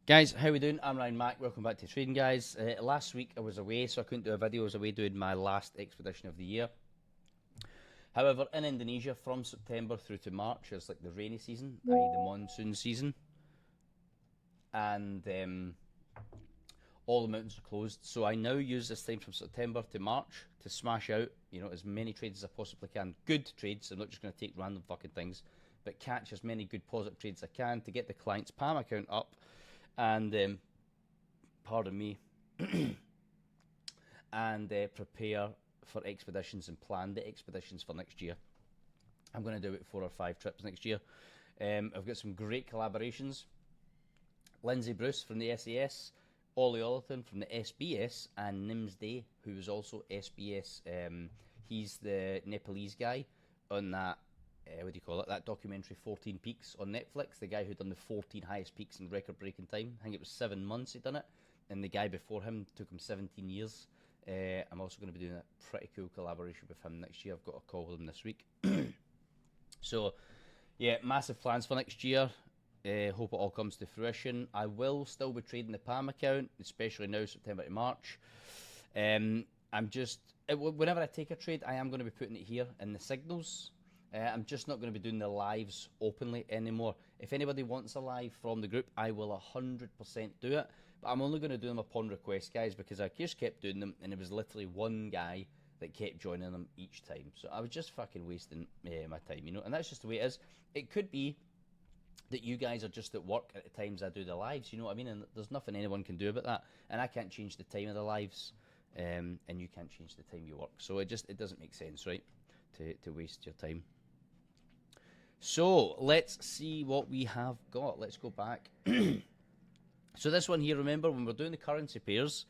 Guys, how we doing? I'm Ryan Mack. Welcome back to Trading, guys. Last week I was away, so I couldn't do a video. I was away doing my last expedition of the year. However, in Indonesia, from September through to March, it's like the rainy season, i.e. the monsoon season, and all the mountains are closed. So I now use this time from September to March to smash out, as many trades as I possibly can. Good trades. I'm not just going to take random fucking things, but catch as many good positive trades as I can to get the client's PAM account up and pardon me, and prepare for expeditions and plan the expeditions for next year. I'm going to do it 4 or 5 trips next year. I've got some great collaborations. Lindsay Bruce from the SAS, Ollie Ollerton from the SBS, and Nims Day, who is also SBS. He's the Nepalese guy on that, that documentary 14 Peaks on Netflix. The guy who done the 14 highest peaks in record-breaking time. I think it was 7 months he done it, and the guy before him took him 17 years. I'm also going to be doing a pretty cool collaboration with him next year. I've got a call with him this week. So, yeah, massive plans for next year. Hope it all comes to fruition. I will still be trading the PAM account, especially now, September to March. Whenever I take a trade, I am going to be putting it here in the signals. I'm just not going to be doing the lives openly anymore. If anybody wants a live from the group, I will 100% do it. But I'm only going to do them upon request, guys, because I just kept doing them, and it was literally one guy that kept joining them each time. So I was just fucking wasting my time, and that's just the way it is. It could be that you guys are just at work at the times I do the lives, you know what I mean? And there's nothing anyone can do about that. And I can't change the time of the lives, and you can't change the time you work. So it doesn't make sense, right, to waste your time. So let's see what we have got. Let's go back. So this one here, remember, when we're doing the currency pairs,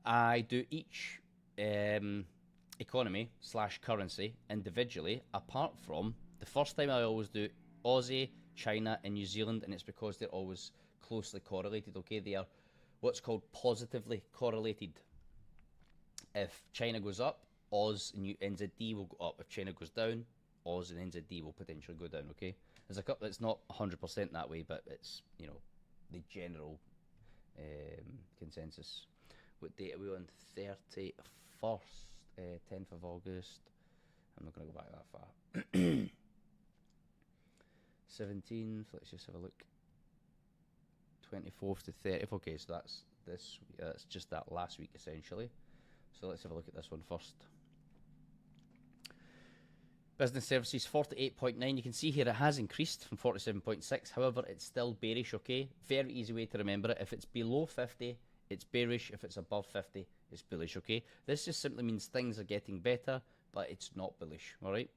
I do each economy / currency individually, apart from the first time I always do Aussie, China, and New Zealand, and it's because they're always closely correlated, okay? They are what's called positively correlated. If China goes up, Oz and NZD will go up. If China goes down, Oz and NZD will potentially go down, okay? There's a couple, it's not 100% that way, but it's, the general consensus. What date are we on? 31st, 10th of August. I'm not going to go back that far. 17th, let's just have a look. 24th to 30th, okay, so that's just that last week essentially. So let's have a look at this one first. Business services 48.9. You can see here it has increased from 47.6. However, it's still bearish, okay? Very easy way to remember it. If it's below 50, it's bearish. If it's above 50, it's bullish, okay? This just simply means things are getting better, but it's not bullish, all right?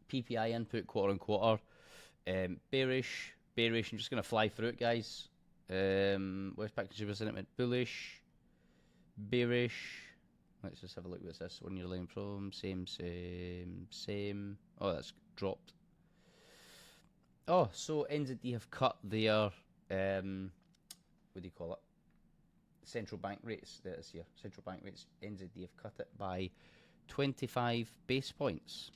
PPI input quarter on quarter. Bearish. I'm just going to fly through it, guys. Westpac consumer sentiment bullish. Bearish. Let's just have a look. What's this? 1 year line from same. Oh, that's dropped. Oh, so NZD have cut their what do you call it? Central bank rates. This year, central bank rates. NZD have cut it by 25 base points.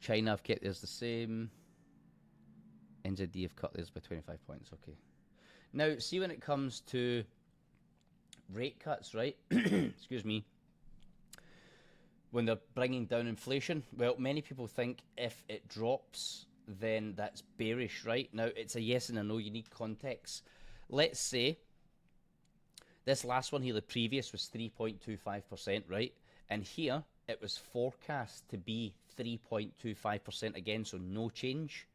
China have kept theirs the same. NZD have cut theirs by 25 points. Okay. Now, see when it comes to rate cuts, right? Excuse me. When they're bringing down inflation, well, many people think if it drops, then that's bearish, right? Now, it's a yes and a no. You need context. Let's say this last one here, the previous was 3.25%, right? And here it was forecast to be 3.25% again, so no change.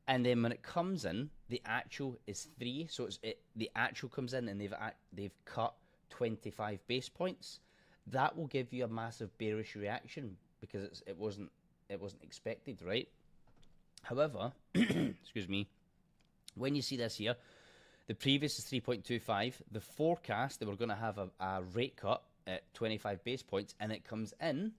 And then when it comes in, the actual is 3, so the actual comes in and they've cut 25 base points. That will give you a massive bearish reaction because it wasn't expected, right? However, excuse me, when you see this here, the previous is 3.25. The forecast, they were going to have a rate cut at 25 base points, and it comes in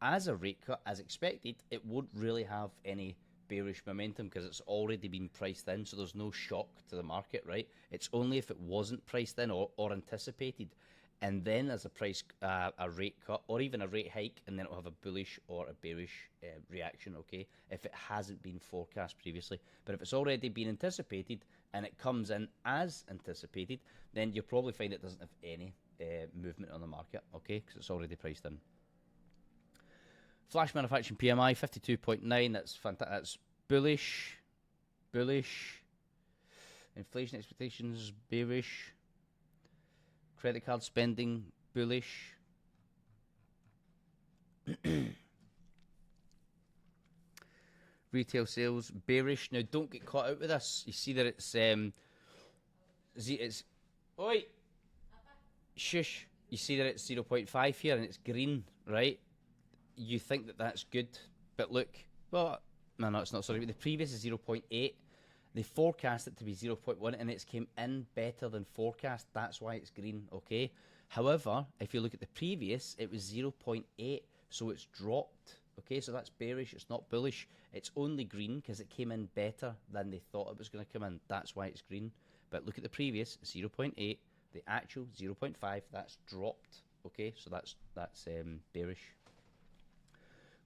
as a rate cut as expected. It won't really have any bearish momentum because it's already been priced in, so there's no shock to the market, right? It's only if it wasn't priced in or anticipated, and then there's a rate cut, or even a rate hike, and then it'll have a bullish or a bearish reaction, okay, if it hasn't been forecast previously. But if it's already been anticipated and it comes in as anticipated, then you'll probably find it doesn't have any movement on the market, okay, because it's already priced in. Flash manufacturing PMI 52.9. That's fantastic. That's bullish. Inflation expectations bearish. Credit card spending bullish. Retail sales bearish. Now don't get caught out with this. You see that it's oi, shush. You see that it's 0.5 here and it's green, right? You think that that's good, but look, well, no, it's not. Sorry, but the previous is 0.8. They forecast it to be 0.1, and it's came in better than forecast. That's why it's green, okay? However, if you look at the previous, it was 0.8, so it's dropped, okay? So that's bearish. It's not bullish. It's only green because it came in better than they thought it was going to come in. That's why it's green. But look at the previous, 0.8. The actual 0.5, that's dropped, okay? So that's bearish.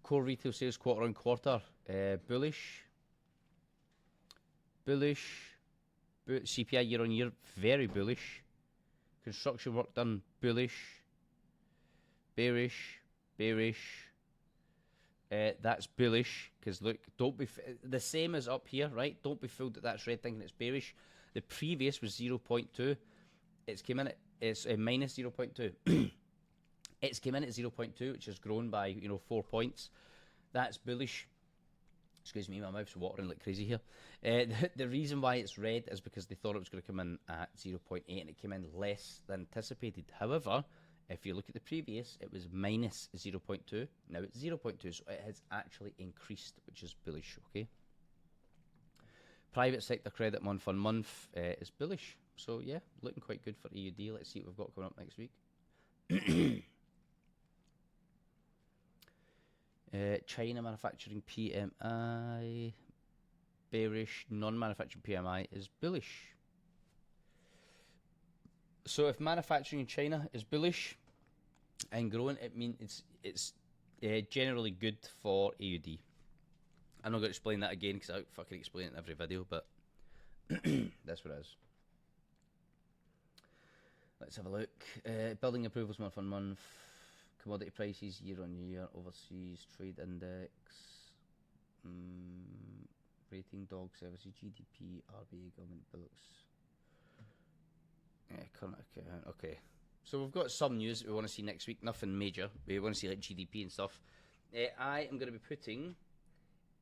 Core retail sales quarter on quarter, bullish. CPI year on year, very bullish. Construction work done, bullish. Bearish. That's bullish, because look, don't be the same as up here, right? Don't be fooled that that's red thinking it's bearish. The previous was 0.2. It's came in at minus 0.2. It's came in at 0.2, which has grown by 4 points. That's bullish. Excuse me, my mouth's watering like crazy here. The reason why it's red is because they thought it was going to come in at 0.8 and it came in less than anticipated. However, if you look at the previous, it was minus 0.2. Now it's 0.2, so it has actually increased, which is bullish, okay? Private sector credit month on month is bullish. So yeah, looking quite good for AUD. Let's see what we've got coming up next week. China manufacturing PMI bearish. Non-manufacturing PMI is bullish. So if manufacturing in China is bullish and growing, it means it's generally good for AUD. I'm not going to explain that again because I fucking explain it in every video, but that's what it is. Let's have a look. Building approvals month on month. Commodity prices year on year. Overseas trade index. Rating dog services. GDP. RBA government books. Current account. Okay. So we've got some news that we want to see next week. Nothing major. We want to see like GDP and stuff. I am going to be putting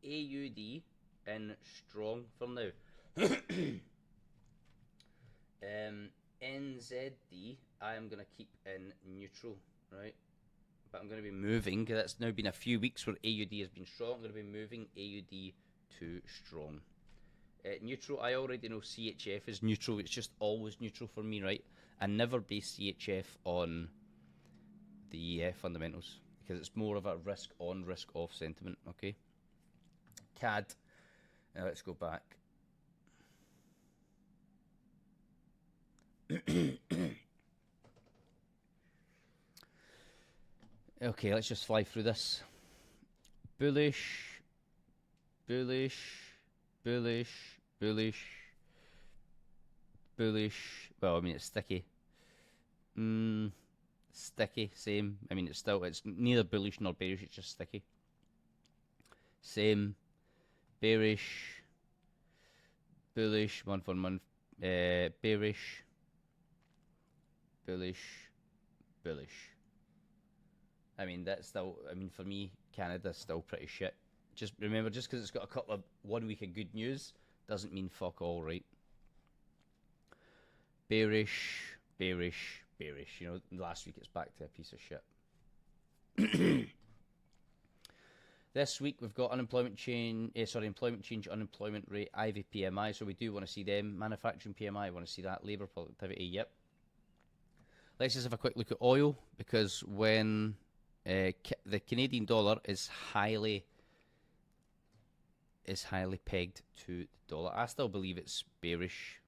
AUD in strong for now. NZD I am going to keep in neutral, right? But I'm going to be moving, because that's now been a few weeks where AUD has been strong. I'm going to be moving AUD to strong. Neutral, I already know CHF is neutral. It's just always neutral for me, right? I never base CHF on the fundamentals, because it's more of a risk on, risk off sentiment, okay? CAD, now let's go back. Okay, let's just fly through this. Bullish. Well, I mean, it's sticky. Sticky, same. I mean, it's neither bullish nor bearish, it's just sticky. Same. Bearish. Bullish, month on month. Bearish. Bullish. I mean, for me, Canada's still pretty shit. Just remember, just because it's got a couple of 1 week of good news doesn't mean fuck all, right? Bearish. Last week it's back to a piece of shit. This week we've got employment change, unemployment rate, IV PMI, so we do want to see them. Manufacturing PMI, want to see that. Labour productivity, yep. Let's just have a quick look at oil, because when the Canadian dollar is highly pegged to the dollar, I still believe it's bearish.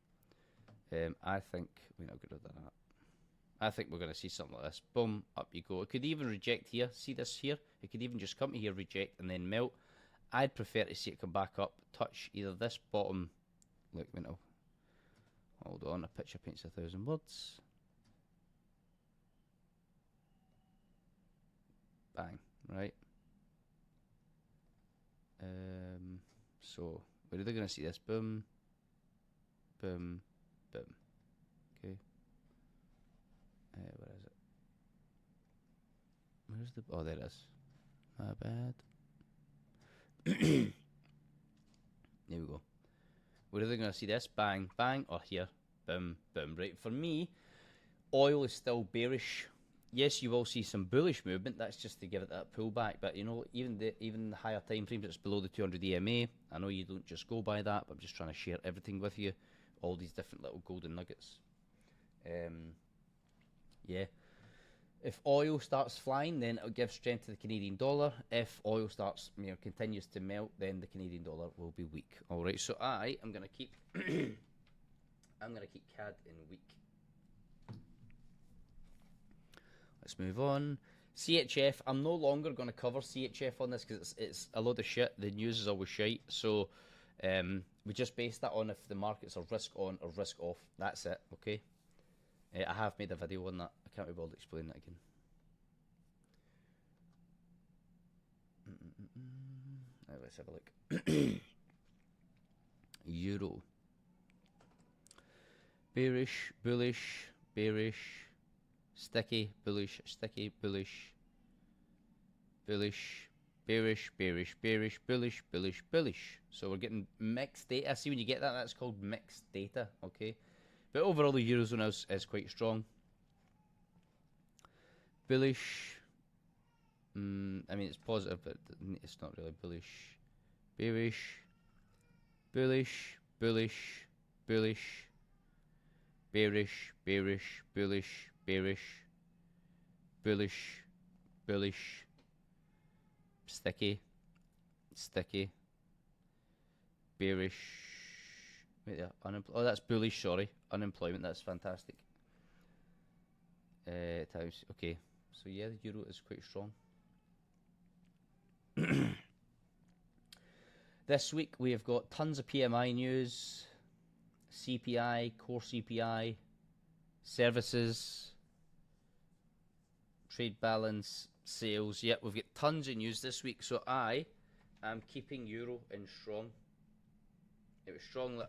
I think we're not good at that. I think we're going to see something like this. Boom, up you go. It could even reject here. See this here? It could even just come to here, reject, and then melt. I'd prefer to see it come back up, touch either this bottom. Look, mental. Hold on, a picture paints 1,000 words. Bang, right? So we're either going to see this. Boom, boom, boom. Okay. Where is it? Where's the... Oh, there it is. My bad. There we go. We're either going to see this, bang, bang, or here, boom, boom. Right, for me, oil is still bearish. Yes, you will see some bullish movement. That's just to give it that pullback. But, you know, even the higher time frames, it's below the 200 EMA. I know you don't just go by that, but I'm just trying to share everything with you. All these different little golden nuggets. Yeah. If oil starts flying, then it'll give strength to the Canadian dollar. If oil starts, continues to melt, then the Canadian dollar will be weak. All right. So I am going to keep, I'm going to keep CAD in weak. Let's move on. CHF. I'm no longer going to cover CHF on this because it's a load of shit. The news is always shite. So we just base that on if the markets are risk on or risk off. That's it. Okay. I have made a video on that. I can't be bothered to explain that again. Right, let's have a look. Euro. Bearish, bullish, bearish, sticky, bullish, sticky, bullish, bullish, bearish, bearish, bearish, bullish, bullish, bullish. So we're getting mixed data. See, when you get that, that's called mixed data. Okay. But overall, the Eurozone is quite strong. Bullish. I mean, it's positive, but it's not really bullish. Bearish. Bullish. Bullish. Bullish. Bearish. Bearish. Bullish. Bearish. Bullish. Bullish. Sticky. Sticky. Bearish. Wait there. Oh, that's bullish, sorry. Unemployment, that's fantastic. Times. Okay. So yeah, the euro is quite strong. This week we have got tons of PMI news, CPI, core CPI, services, trade balance, sales. Yep, we've got tons of news this week. So I am keeping euro in strong. It was strong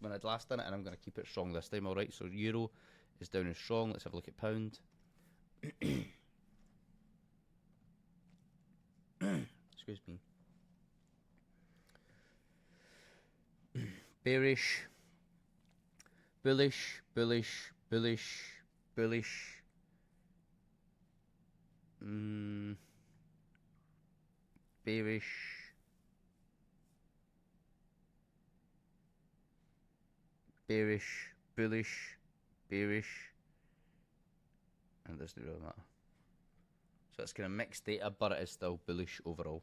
when I'd last done it, and I'm going to keep it strong this time, alright? So euro is down and strong. Let's have a look at pound. Excuse me. Bearish. Bullish, bullish, bullish, bullish. Bearish. Bearish, bullish, bearish, and it doesn't really matter. So it's kind of mixed data, but it is still bullish overall.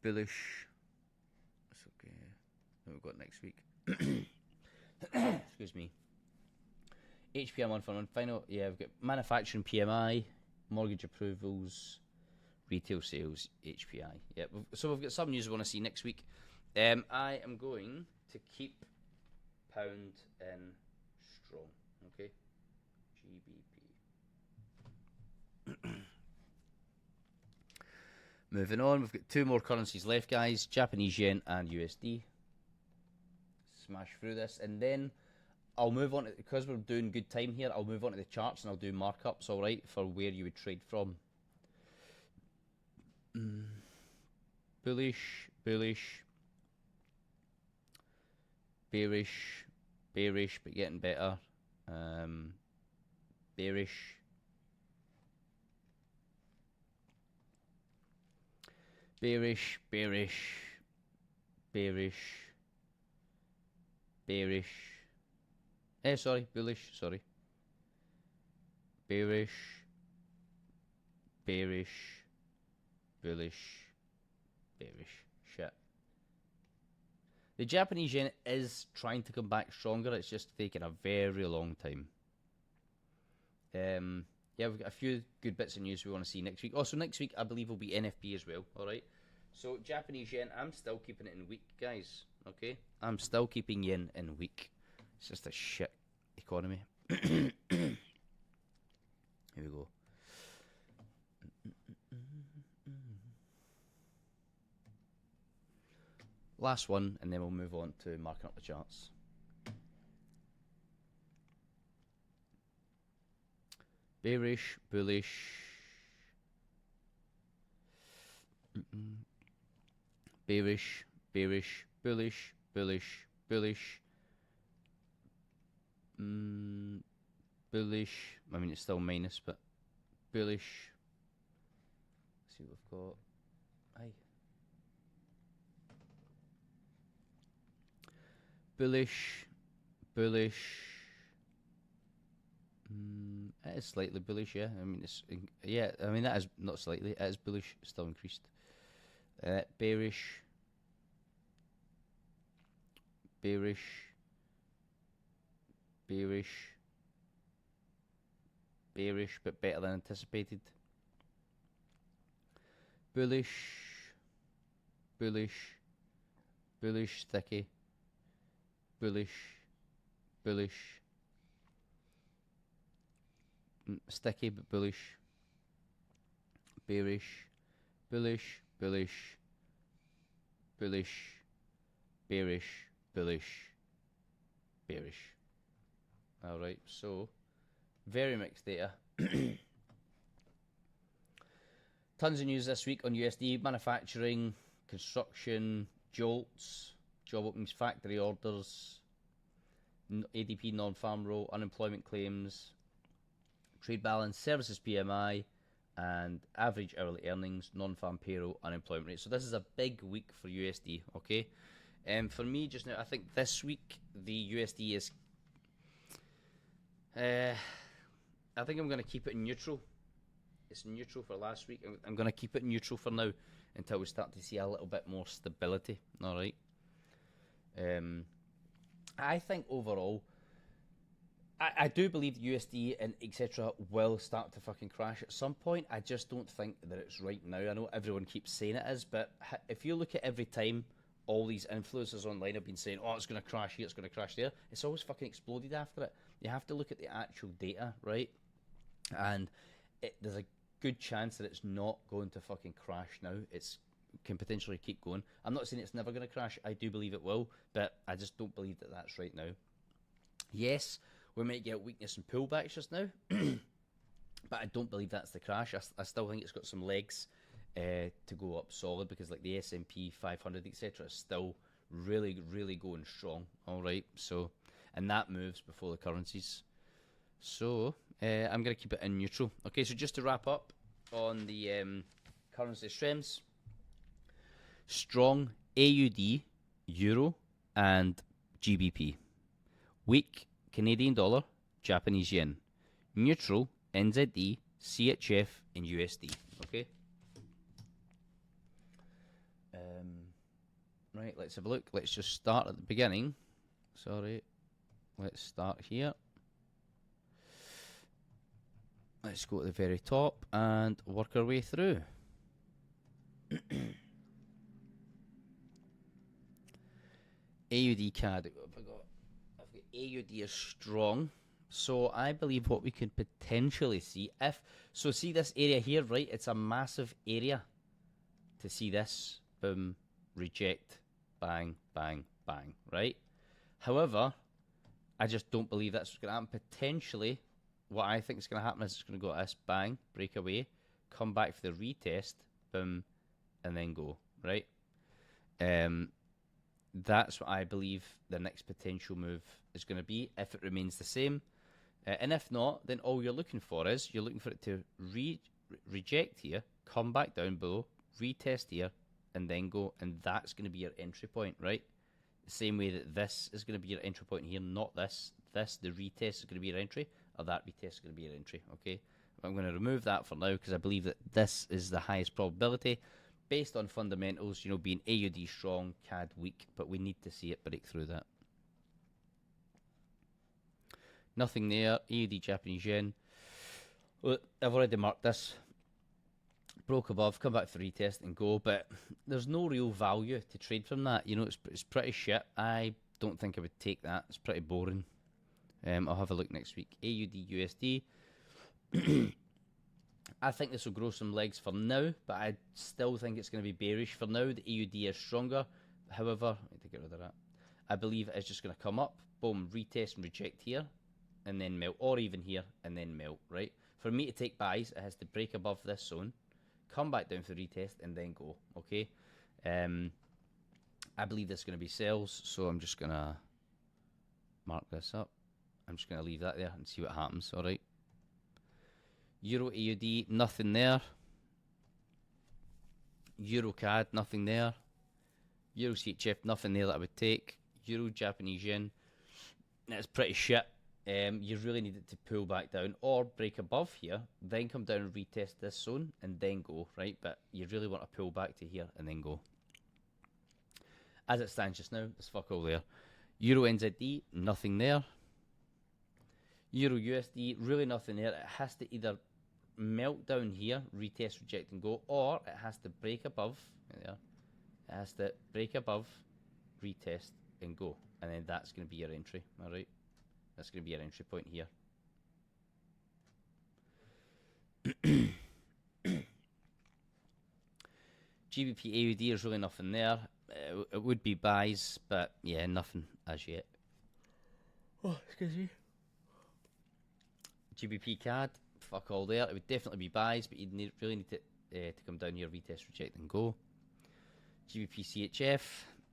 Bullish. That's okay. What we've got next week. Excuse me. HPM on for one final. Yeah, we've got manufacturing PMI, mortgage approvals, retail sales, HPI. Yeah, so we've got some news we want to see next week. I am going to keep pound in strong, okay? GBP. Moving on, we've got two more currencies left, guys. Japanese yen and USD. Smash through this, and then I'll move on, because we're doing good time here, I'll move on to the charts and I'll do markups, alright, for where you would trade from. Bullish, bullish. Bearish, bearish, but getting better. Bearish. Bearish, bearish, bearish, bearish. Sorry, bullish, sorry. Bearish, bearish, bullish, bearish. Shit. The Japanese yen is trying to come back stronger. It's just taking a very long time. Yeah, we've got a few good bits of news we want to see next week. Also, next week, I believe, will be NFP as well. All right. So, Japanese yen, I'm still keeping it in weak, guys. Okay? I'm still keeping yen in weak. It's just a shit economy. Here we go. Last one, and then we'll move on to marking up the charts. Bearish, bullish. Bearish, bearish, bullish, bullish, bullish. Bullish. I mean, it's still minus, but bullish. Let's see what we've got. Aye. Bullish, bullish. It is slightly bullish, yeah. I mean, it's yeah. I mean, that is not slightly. It is bullish. It's still increased. Bearish, bearish, bearish, bearish, but better than anticipated. Bullish, bullish, bullish, sticky. Bullish, bullish. Sticky but bullish. Bearish, bullish, bullish, bullish, bearish, bullish, bearish. Alright, so very mixed data. Tons of news this week on USD. Manufacturing, construction, jolts, job openings, factory orders, ADP non-farm roll, unemployment claims, trade balance, services PMI, and average hourly earnings, non-farm payroll, unemployment rate. So this is a big week for USD, okay? For me just now, I think this week the USD is... I think I'm going to keep it neutral. It's neutral for last week. I'm going to keep it neutral for now until we start to see a little bit more stability, alright? I think overall... I do believe the USD and etc. will start to fucking crash at some point. I just don't think that it's right now. I know everyone keeps saying it is, but if you look at every time all these influencers online have been saying, oh, it's going to crash here, it's going to crash there, it's always fucking exploded after it. You have to look at the actual data, right? And there's a good chance that it's not going to fucking crash now. It can potentially keep going. I'm not saying it's never going to crash. I do believe it will, but I just don't believe that that's right now. Yes, we might get weakness and pullbacks just now, but I don't believe that's the crash. I still think it's got some legs to go up solid, because like the S&P 500 etc. is still really, really going strong. All right, so, and that moves before the currencies. So I'm going to keep it in neutral. Okay, so just to wrap up on the currency trends: strong AUD, Euro, and GBP. Weak Canadian dollar, Japanese yen. Neutral NZD, CHF, and USD. Okay. Right, let's have a look. Let's just start at the beginning. Sorry. Let's start here. Let's go to the very top and work our way through. AUD CAD. I've got AUD is strong. So I believe what we could potentially see, so see this area here, right? It's a massive area to see this. Boom, reject, bang, bang, bang, right? However, I just don't believe that's what's going to happen. Potentially, what I think is going to happen is it's going to go like this, bang, break away, come back for the retest, boom, and then go, right? That's what I believe the next potential move is going to be, if it remains the same. And if not, then all you're looking for is, you're looking for it to reject here, come back down below, retest here, and then go, and that's going to be your entry point, right? The same way that this is going to be your entry point here, not this. This, the retest is going to be your entry, or that retest is going to be your entry, okay? But I'm going to remove that for now, because I believe that this is the highest probability, based on fundamentals, you know, being AUD strong, CAD weak, but we need to see it break through that. Nothing there. AUD Japanese yen. Well, I've already marked this. Broke above, come back for retest and go, but there's no real value to trade from that. You know, it's pretty shit. I don't think I would take that. It's pretty boring. I'll have a look next week. AUD USD. I think this will grow some legs for now, but I still think it's going to be bearish for now. The AUD is stronger. However, I need to get rid of that. I believe it's just going to come up, boom, retest and reject here, and then melt, or even here, and then melt, right? For me to take buys, it has to break above this zone, come back down for retest, and then go, okay? I believe this is going to be sells, so I'm just going to mark this up. I'm just going to leave that there and see what happens, all right? Euro AUD, nothing there. Euro CAD, nothing there. Euro CHF, nothing there that I would take. Euro Japanese yen, that's pretty shit. You really need it to pull back down or break above here, then come down and retest this zone and then go, right? But you really want to pull back to here and then go. As it stands just now, there's fuck all there. Euro NZD, nothing there. Euro USD, really nothing there. It has to either melt down here, retest, reject and go, or it has to break above, there. It has to break above, retest and go. And then that's going to be your entry, alright? That's going to be your entry point here. GBP AUD, there's really nothing there. It would be buys, but yeah, nothing as yet. Oh, excuse me. GBP CAD, fuck all there. It would definitely be buys, but you'd really need to come down here, retest, reject, and go. GBP CHF,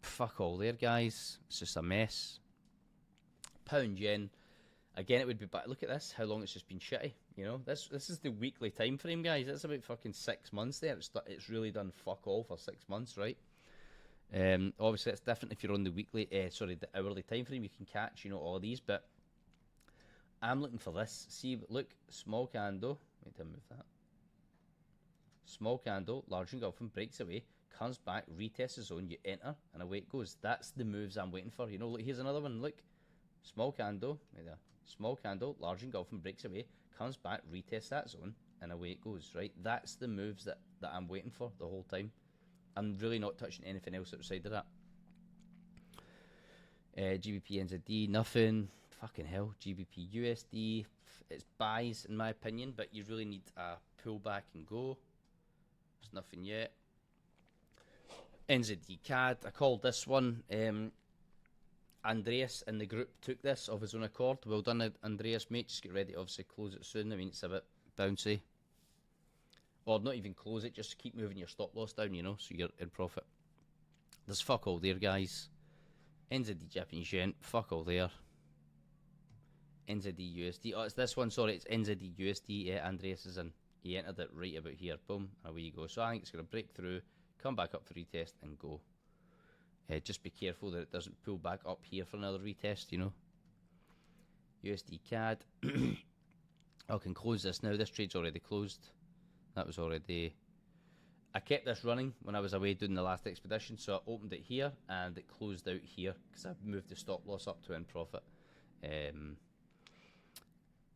fuck all there, guys. It's just a mess. Pound yen, again, it would be back. Look at this, how long it's just been shitty. You know, this is the weekly time frame, guys. That's about fucking 6 months there. It's really done fuck all for 6 months, right? Obviously, it's different if you're on the weekly, the hourly time frame. You can catch, you know, all of these, but I'm looking for this. See, look, small candle. Wait till I move that. Small candle, large engulfing, breaks away, comes back, retests the zone, you enter, and away it goes. That's the moves I'm waiting for. You know, look, here's another one. Look, small candle, right there. Small candle, large engulfing, breaks away, comes back, retests that zone, and away it goes, right? That's the moves that I'm waiting for the whole time. I'm really not touching anything else outside of that. GBP NZD, nothing. Fucking hell. GBP USD, it's buys in my opinion, but you really need a pullback and go. There's nothing yet. NZD CAD, I called this one. Andreas in the group took this of his own accord. Well done, Andreas, mate. Just get ready to obviously close it soon. I mean, it's a bit bouncy. Or not even close it, just keep moving your stop loss down, you know, so you're in profit. There's fuck all there, guys. NZD Japanese yen, fuck all there. NZD USD, oh, it's this one, sorry, it's NZD USD. Yeah, Andreas is in. He entered it right about here, boom, and away you go. So I think it's going to break through, come back up for retest, and go. Just be careful that it doesn't pull back up here for another retest, you know. USD CAD. I can close this now. This trade's already closed. That was already... I kept this running when I was away doing the last expedition, so I opened it here and it closed out here because I moved the stop loss up to in profit.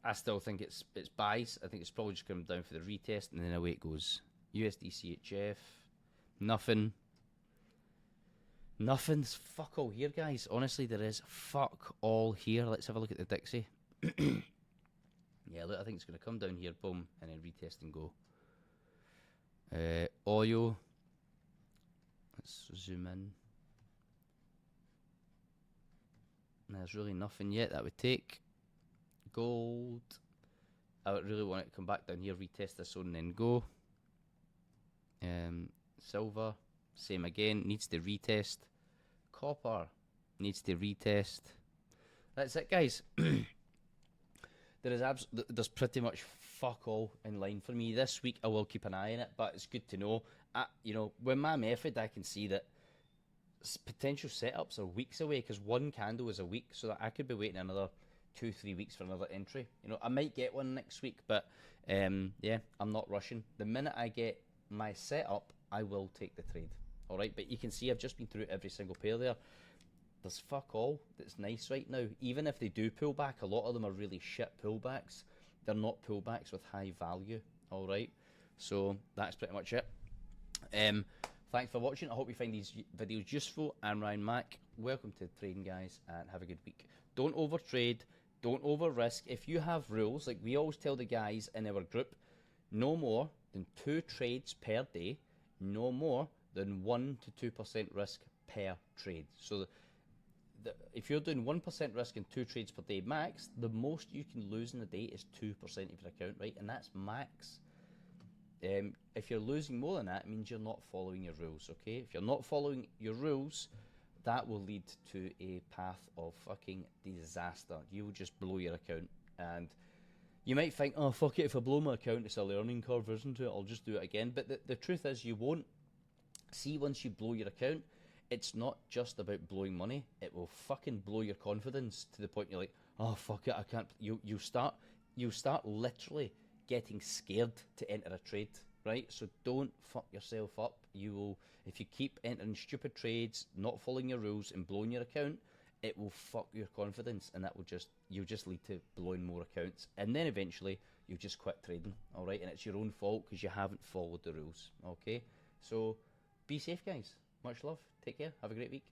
I still think it's buys. I think it's probably just coming down for the retest and then away it goes. USD CHF, nothing. Nothing's fuck all here, guys. Honestly, there is fuck all here. Let's have a look at the Dixie. Yeah, look, I think it's going to come down here, boom, and then retest and go. Oil. Let's zoom in. There's really nothing yet that would take. Gold. I would really want it to come back down here, retest this zone, and then go. Silver. Same again. Needs to retest. Copper. Needs to retest. That's it, guys. There's pretty much fuck all in line for me this week. I will keep an eye on it, but it's good to know. You know, with my method, I can see that potential setups are weeks away because one candle is a week, so that I could be waiting another 2-3 weeks for another entry. You know, I might get one next week, but yeah, I'm not rushing. The minute I get my setup, I will take the trade. All right, but you can see I've just been through every single pair there. There's fuck all that's nice right now. Even if they do pull back, a lot of them are really shit pullbacks. They're not pullbacks with high value. All right, so that's pretty much it. Thanks for watching. I hope you find these videos useful. I'm Ryan Mack. Welcome to trading, guys, and have a good week. Don't over trade. Don't over risk. If you have rules, like we always tell the guys in our group, no more than 2 trades per day, no more than 1 to 2% risk per trade. So if you're doing 1% risk and 2 trades per day max, the most you can lose in a day is 2% of your account, right? And that's max. If you're losing more than that, it means you're not following your rules, okay? If you're not following your rules, that will lead to a path of fucking disaster. You will just blow your account, and you might think, oh, fuck it, if I blow my account, it's a learning curve, isn't it? I'll just do it again. But the truth is, you won't. See, once you blow your account, it's not just about blowing money. It will fucking blow your confidence to the point you're like, oh, fuck it, I can't. You start literally getting scared to enter a trade, right? So don't fuck yourself up. You will, if you keep entering stupid trades, not following your rules, and blowing your account, it will fuck your confidence, and that will you'll just lead to blowing more accounts, and then eventually you'll just quit trading, all right? And it's your own fault because you haven't followed the rules, okay? So be safe, guys. Much love. Take care. Have a great week.